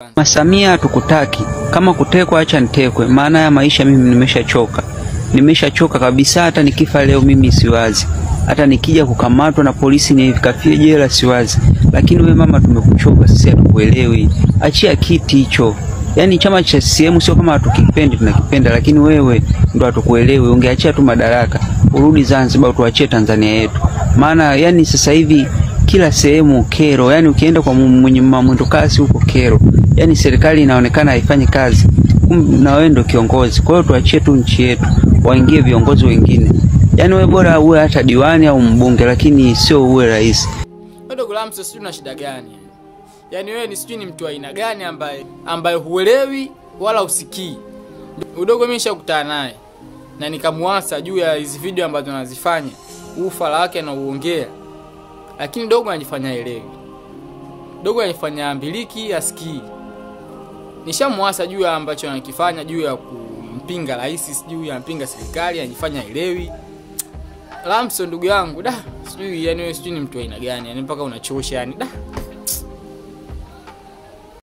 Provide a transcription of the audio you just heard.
Mama Samia tukutaki, kama kutekwa acha nitekwe, maana ya maisha mimi nimeshachoka kabisa. Hata nikifa leo mimi siwazi, hata nikija kukamatwa na polisi nikafie jela siwazi. Lakini we mama, tumekuchoka sisi, hatukuelewi. Achia kiti hicho. Yani chama cha CCM sio kama hatukipendi, tunakipenda, lakini wewe ndo hatukuelewi. Ungeachia tu madaraka, urudi Zanzibar, tuachie Tanzania yetu. Maana yani sasa hivi kila sehemu kero, yani ukienda kwa mwenye mwendo kasi huko kero. Yani serikali inaonekana haifanyi kazi, na wewe ndo kiongozi. Kwa hiyo tuachie tu nchi yetu, waingie viongozi wengine. Yani wewe bora uwe hata diwani au mbunge, lakini sio uwe rais. Ndogo Lamso, sijui una shida gani? Yani wewe ni sijui ni mtu aina gani ambaye huelewi wala usikii. Udogo mimi nishakutana naye na nikamwasa juu ya hizi video ambazo anazifanya, ufala wake na uongea. Lakini dogo anajifanya elewi. Dogo anajifanya ambiliki, asikii. Nishamwasa juu ya ambacho anakifanya, juu ya kumpinga rais, juu ya mpinga serikali, anajifanya elewi. Lamso ndugu yangu, sijui yani wewe sijui ni mtu aina gani, yani mpaka unachosha yani.